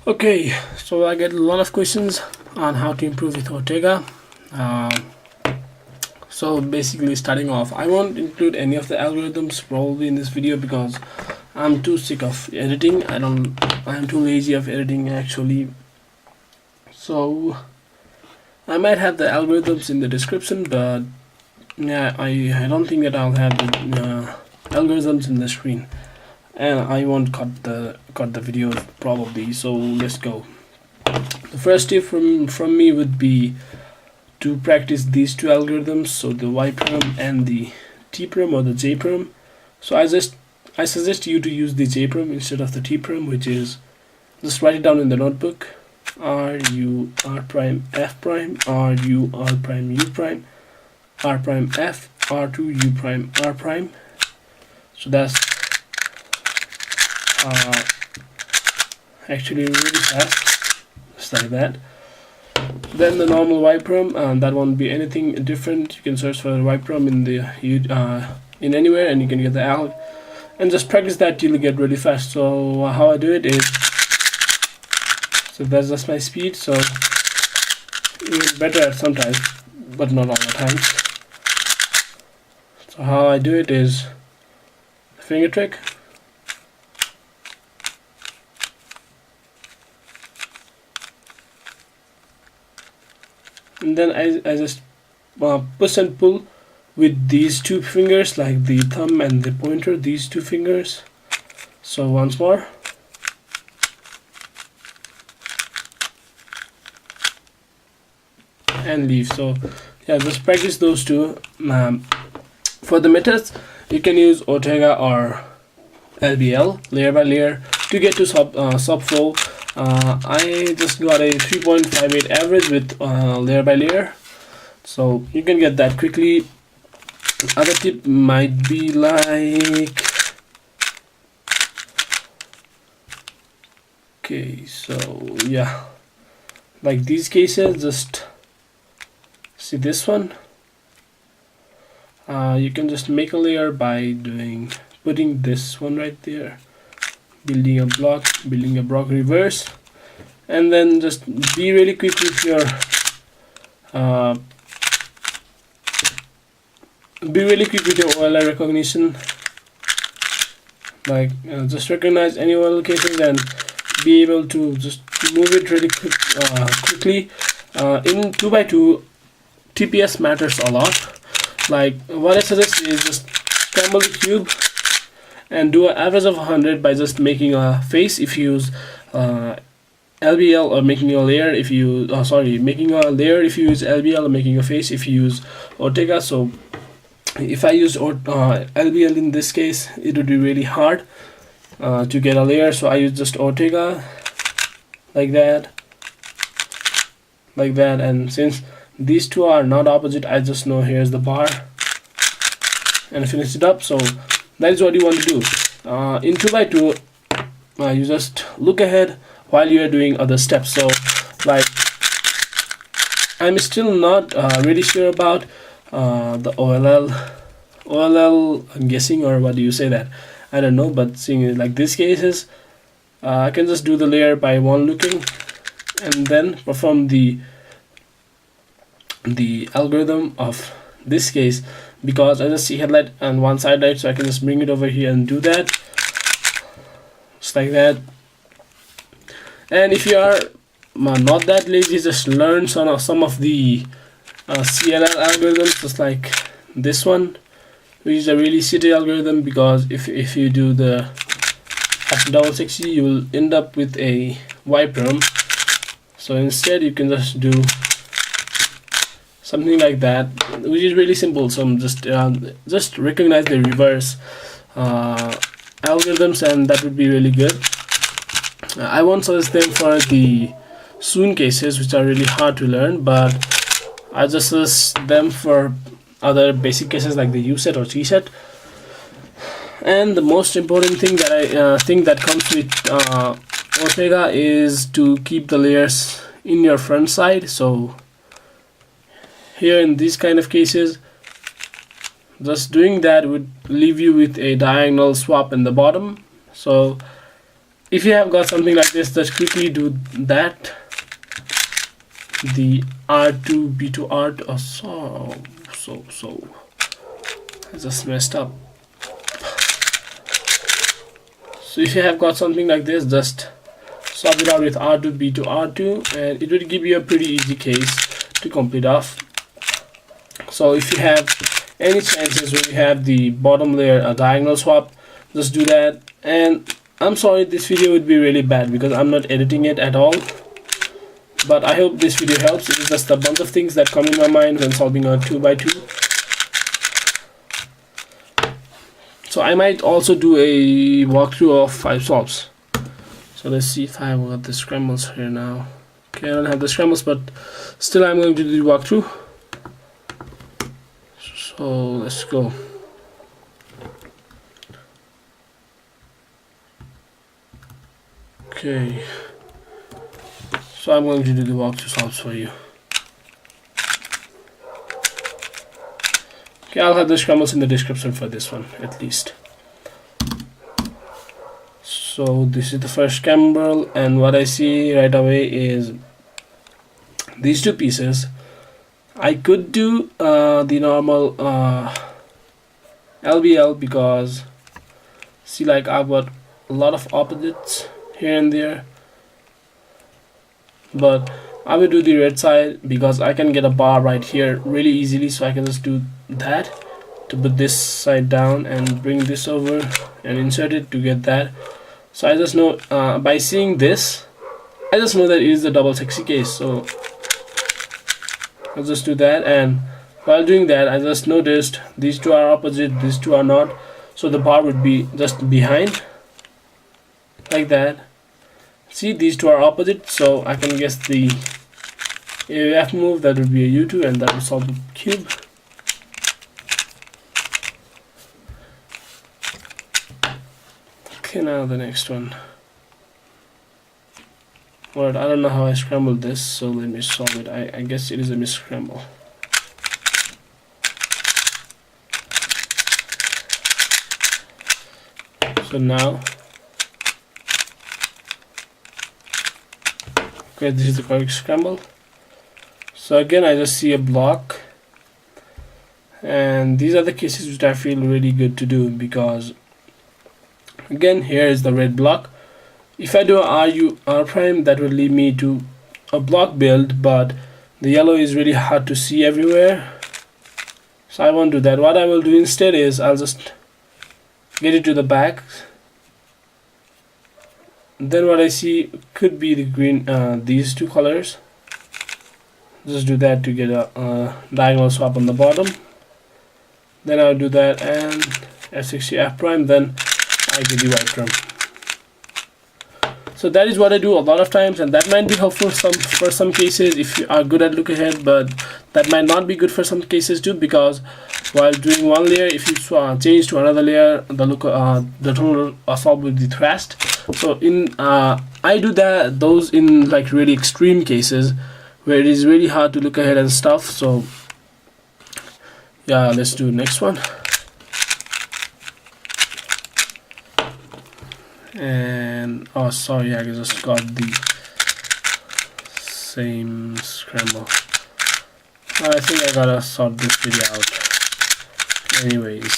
Okay, so I get a lot of questions on how to improve with Ortega. So basically, starting off, I won't include any of the algorithms probably in this video because I'm too sick of editing. I'm too lazy of editing actually. So I might have the algorithms in the description, but yeah, I don't think that I'll have the algorithms in the screen, and I won't cut the video probably. So let's go. The first tip from me would be to practice these two algorithms, so the Y perm and the T perm or the J perm. So I suggest you to use the J perm instead of the T perm, which is just write it down in the notebook. R U R prime F prime, R U R prime U prime, R prime F, R2 U prime R prime. So that's actually really fast, just like that. Then the normal Y perm, that won't be anything different. You can search for the Y perm in the in anywhere, and you can get the ALG, and just practice that till you get really fast. So how I do it is, so that's just my speed. So it's better at sometimes, but not all the time. So how I do it is finger trick. And then I just push and pull with these two fingers, like the thumb and the pointer, these two fingers. So once more. And leave. So yeah, just practice those two. For the methods, you can use Ortega or LBL, layer by layer, to get to sub flow. I just got a 3.58 average with layer by layer, so you can get that quickly. Other tip might be like, okay, so yeah, like these cases, just see this one. You can just make a layer by putting this one right there, building a block reverse, and then just be really quick with your OLI recognition. Like just recognize any OLI cases and be able to just move it really quickly. In 2x2, TPS matters a lot. Like what I suggest is just scramble the cube and do an average of 100 by just making a face if you use LBL, or making a layer if you making a layer if you use LBL, or making a face if you use Ortega. So if I use LBL in this case, it would be really hard to get a layer, so I use just Ortega like that, and since these two are not opposite, I just know here's the bar and finish it up. So that is what you want to do. In 2x2, you just look ahead while you are doing other steps. So like I'm still not really sure about the OLL I'm guessing, or what do you say that, I don't know, but seeing like these cases, I can just do the layer by one looking and then perform the algorithm of this case, because I just see headlight and one side light, so I can just bring it over here and do that, just like that. And if you are not that lazy, just learn some of the CLL algorithms, just like this one, which is a really shitty algorithm, because if you do the after double 60, you will end up with a Y perm. So instead you can just do something like that, which is really simple. So just recognize the reverse algorithms, and that would be really good. I won't suggest them for the soon cases, which are really hard to learn, but I just suggest them for other basic cases like the U set or T set. And the most important thing that I think that comes with Ortega is to keep the layers in your front side. So here in these kind of cases, just doing that would leave you with a diagonal swap in the bottom. So if you have got something like this, just quickly do that. The R2 B2 art or so I just messed up. So if you have got something like this, just swap it out with R2 B2 R2 and it will give you a pretty easy case to complete off. So if you have any chances where you have the bottom layer a diagonal swap, just do that. And I'm sorry, this video would be really bad because I'm not editing it at all, but I hope this video helps. It is just a bunch of things that come in my mind when solving a 2x2. So I might also do a walkthrough of 5 solves. So let's see if I have got the scrambles here now. Okay, I don't have the scrambles, but still I'm going to do the walkthrough. So let's go. Okay, so I'm going to do the walkthrough solves for you. Okay, I'll have the scrambles in the description for this one at least. So this is the first scramble, and what I see right away is these two pieces. I could do the normal LBL because see, like I've got a lot of opposites here and there, but I will do the red side because I can get a bar right here really easily. So I can just do that to put this side down and bring this over and insert it to get that. So I just know by seeing this, I just know that it is the double sexy case. So I'll just do that, and while doing that I just noticed these two are opposite, these two are not, so the bar would be just behind like that. See, these two are opposite, so I can guess the AF move, that would be a U2, and that will solve the cube. Okay, now the next one. Well, I don't know how I scrambled this, so let me solve it. I guess it is a misscramble. So now, okay, this is the correct scramble. So again, I just see a block, and these are the cases which I feel really good to do because again, here is the red block. If I do R prime, that will lead me to a block build, but the yellow is really hard to see everywhere, so I won't do that. What I will do instead is I'll just get it to the back. Then what I see could be the green, these two colors. Just do that to get a diagonal swap on the bottom. Then I'll do that and F60 F prime, then I get the white drum. So that is what I do a lot of times, and that might be helpful for some cases if you are good at look ahead, but that might not be good for some cases too, because while doing one layer, if you change to another layer, the total solve will be thrashed. So in I do those in like really extreme cases where it is really hard to look ahead and stuff. So yeah, let's do the next one. And oh, sorry, I just got the same scramble. I think I gotta sort this video out. Anyways,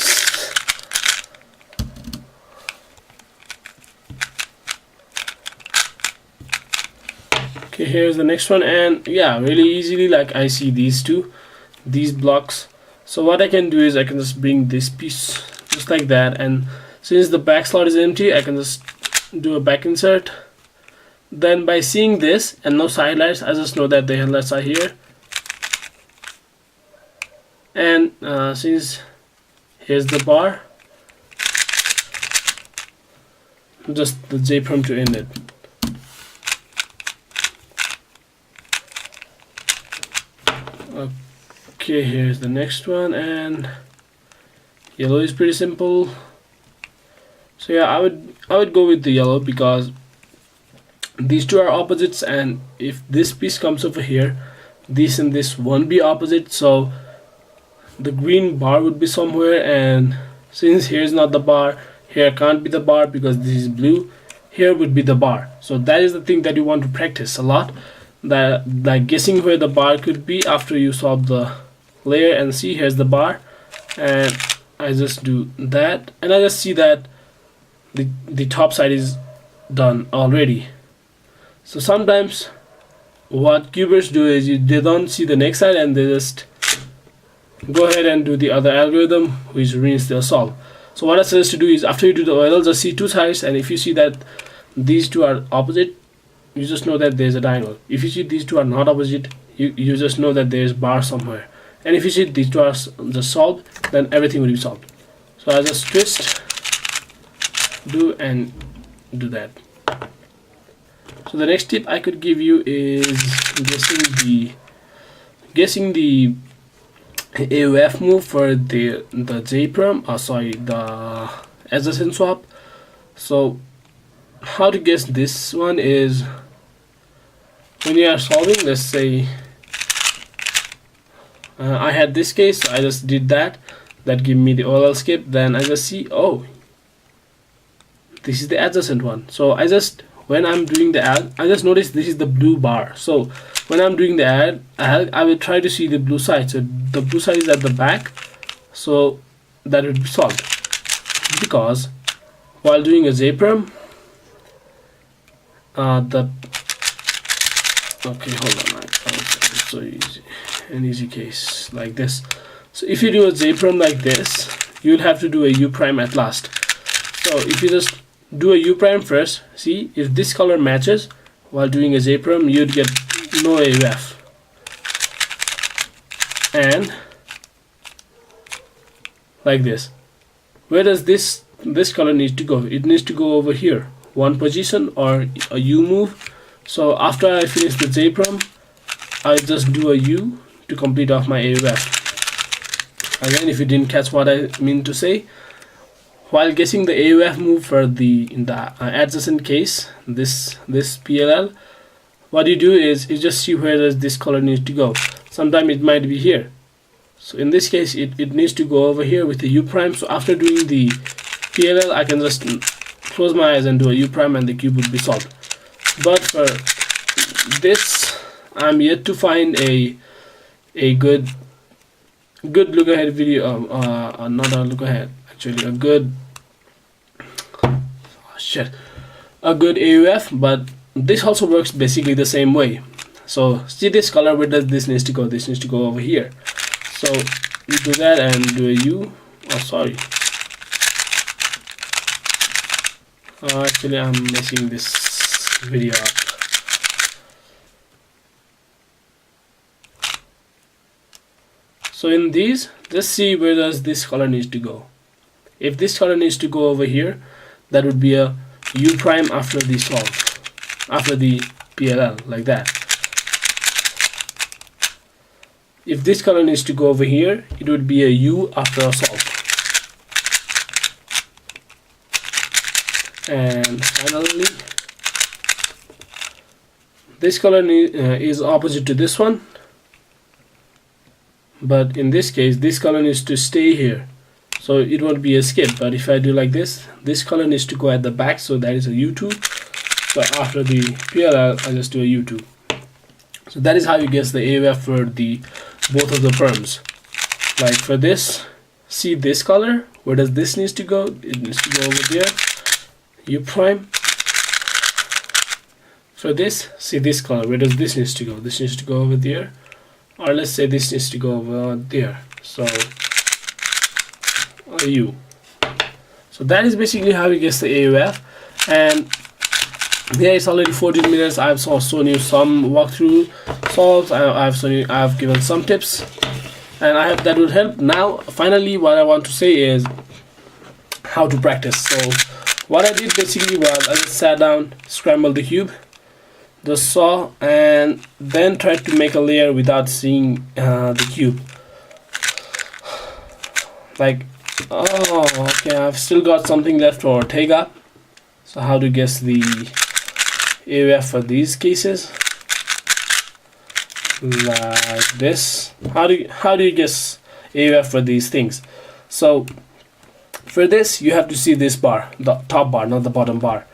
okay, here's the next one, and yeah, really easily, like I see these blocks. So what I can do is I can just bring this piece just like that, and since the back slot is empty, I can just do a back insert. Then by seeing this and no side lights, I just know that the headlights are here. And since here's the bar, just the J prom to end it. Okay, here's the next one, and yellow is pretty simple. So yeah, I would go with the yellow because these two are opposites, and if this piece comes over here, this and this won't be opposite, so the green bar would be somewhere, and since here's not the bar, here can't be the bar because this is blue, here would be the bar. So that is the thing that you want to practice a lot, that like guessing where the bar could be after you solve the layer. And see, here's the bar, and I just do that, and I just see that the top side is done already. So sometimes what cubers do is they don't see the next side and they just go ahead and do the other algorithm, which means they'll solve. So what I suggest to do is, after you do the OLL, just see two sides, and if you see that these two are opposite, you just know that there's a diagonal. If you see these two are not opposite, you just know that there's bar somewhere. And if you see these two are just solved, then everything will be solved. So I just twist, do, and do that. So the next tip I could give you is guessing the AOF move for the JPerm, the adjacent swap. So how to guess this one is, when you are solving, let's say I had this case, so I just did that gave me the OLL skip. Then I just see, oh, this is the adjacent one. So when I'm doing the ALG, I just noticed this is the blue bar. So when I'm doing the ALG, I will try to see the blue side. So the blue side is at the back, so that would be solved. Because while doing a JPerm, okay, hold on, it's so easy, an easy case like this. So if you do a JPerm like this, you'll have to do a U prime at last. So if you just do a U prime first, see if this color matches while doing a JPerm, you'd get no AOF. And like this, where does this color need to go? It needs to go over here, one position or a U move. So after I finish the JPerm, I just do a U to complete off my AOF. Again, if you didn't catch what I mean to say, while guessing the AOF move for in the adjacent case, this PLL, what you do is you just see where does this color need to go. Sometimes it might be here. So in this case, it needs to go over here with the U prime. So after doing the PLL, I can just close my eyes and do a U prime, and the cube would be solved. But for this, I'm yet to find a good look ahead video. Not a look ahead, actually, a good AOF, but this also works basically the same way. So see this color, where does this needs to go? This needs to go over here. So you do that and do a U. Oh, sorry. Actually, I'm messing this video up. So in these, just see where does this color needs to go. If this color needs to go over here, that would be a U prime after the solve, after the PLL, like that. If this color needs to go over here, it would be a U after a solve. And finally, this color is opposite to this one, but in this case, this color needs to stay here, so it won't be a skip. But if I do like this color needs to go at the back, so that is a U2. So after the PLL, I just do a U2. So that is how you guess the AOF for both of the perms. Like for this, see this color, where does this needs to go? It needs to go over there, U prime. For this, see this color, where does this needs to go? This needs to go over there, or let's say this needs to go over there. So U. So that is basically how you guess the AOF. And yeah, it's already 14 minutes. I've shown you some walkthrough solves. I've given some tips, and I hope that will help. Now finally, what I want to say is how to practice. So what I did basically was I just sat down, scrambled the cube, just saw, and then tried to make a layer without seeing the cube. Like, oh, okay, I've still got something left for ORTEGA. So how to guess the AOF for these cases? Like this. How do you guess AOF for these things? So for this, you have to see this bar, the top bar, not the bottom bar.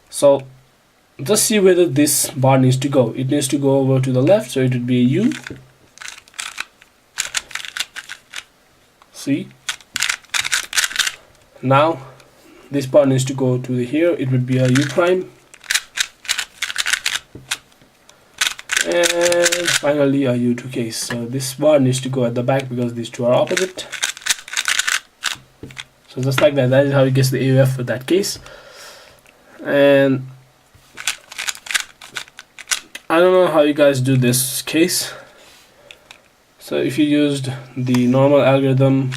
So just see whether this bar needs to go. It needs to go over to the left, so it would be a U. See, now this bar needs to go to here, it would be a U prime, and finally a U2 case. So this bar needs to go at the back because these two are opposite. So just like that, that is how you get the AUF for that case. And I don't know how you guys do this case. So if you used the normal algorithm,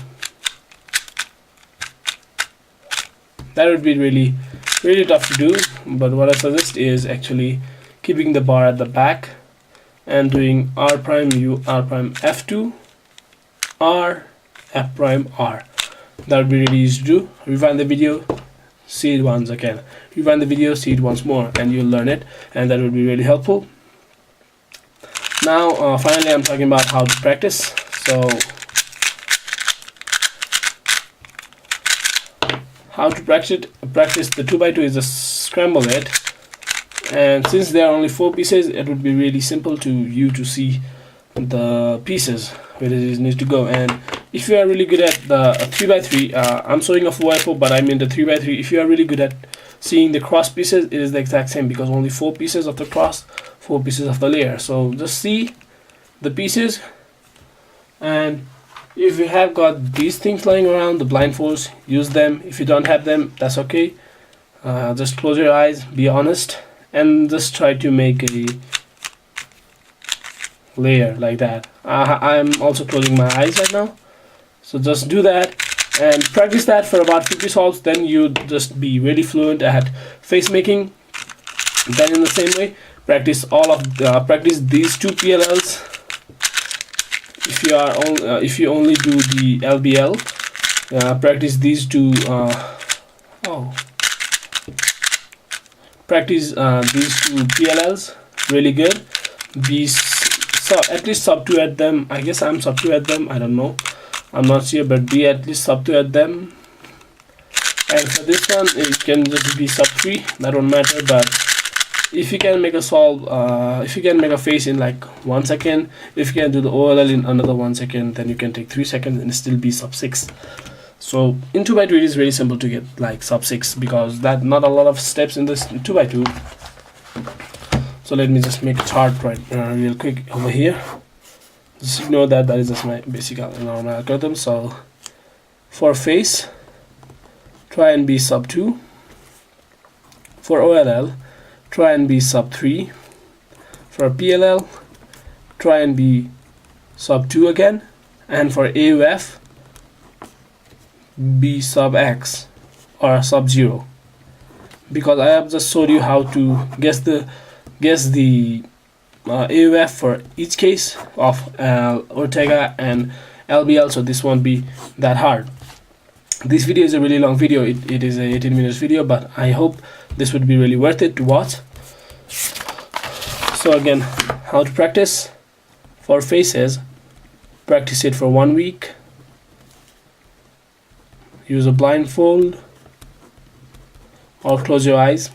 that would be really tough to do. But what I suggest is actually keeping the bar at the back and doing R prime U R prime F2 R F prime R. That would be really easy to do. Rewind the video, see it once again. Rewind the video, see it once more, and you'll learn it, and that would be really helpful. Now finally I'm talking about how to practice. So how to practice the 2x2 is just scramble it, and since there are only 4 pieces, it would be really simple to you to see the pieces where it needs to go. And if you are really good at the 3x3, I'm showing a 4x4, but I mean the 3x3. If you are really good at seeing the cross pieces, it is the exact same, because only 4 pieces of the cross, 4 pieces of the layer. So just see the pieces, and if you have got these things lying around, the blindfolds, use them. If you don't have them, that's okay. Just close your eyes, be honest, and just try to make a layer like that. I'm also closing my eyes right now, so just do that and practice that for about 50 solves. Then you just be really fluent at face making. Then in the same way, practice these 2 PLLs. If you only do the LBL, practice these 2 practice these 2 PLLs really good. At least sub 2 at them. I guess I'm sub 2 at them, I don't know, I'm not sure, but be at least sub 2 at them. And for this one, it can just be sub 3, that won't matter. But if you can make a solve, if you can make a face in like 1 second, if you can do the OLL in another 1 second, then you can take 3 seconds and still be sub 6. So in 2x2 it is very simple to get like sub 6, because that not a lot of steps in this 2x2. So let me just make a chart real quick over here. Just ignore that, that is just my basic normal algorithm. So for face, try and be sub 2. For OLL, try and be sub 3. For PLL, try and be sub 2 again. And for AUF, be sub X or sub 0, because I have just showed you how to guess the AUF for each case of ORTEGA and LBL, so this won't be that hard. This video is a really long video, it is a 18 minutes video, but I hope this would be really worth it to watch. So again, how to practice for faces: practice it for 1 week, use a blindfold or close your eyes,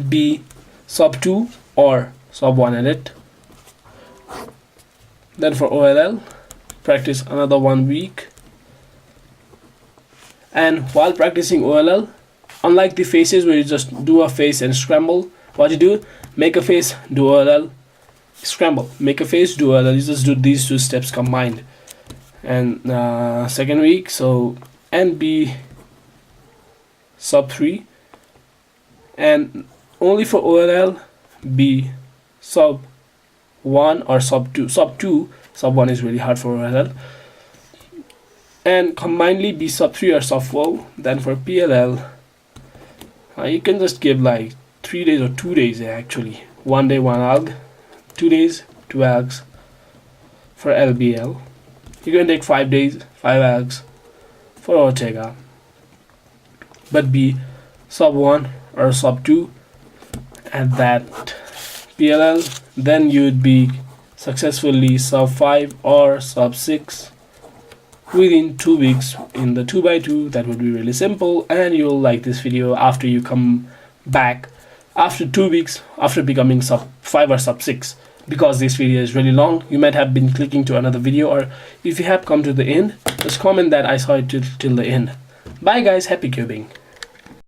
be sub 2 or sub 1 at it. Then for OLL, practice another 1 week. And while practicing OLL, unlike the faces where you just do a face and scramble, what you do, make a face, do OLL, scramble, make a face, do OLL. You just do these 2 steps combined. And second week, so and be sub 3, and only for OLL be sub 1 or sub 2. Sub 1 is really hard for OLL, and combinedly be sub 3 or sub 4. Then for PLL, you can just give like 3 days or 2 days actually. 1 day 1 ALG, 2 days 2 ALGs. For LBL, you can take 5 days 5 ALGs. For ORTEGA, but be sub 1 or sub 2 at that PLL. Then you would be successfully sub 5 or sub 6 within 2 weeks in the 2x2. That would be really simple, and you'll like this video after you come back after 2 weeks after becoming sub 5 or sub 6. Because this video is really long, you might have been clicking to another video, or if you have come to the end, just comment that I saw it till the end. Bye guys, happy cubing.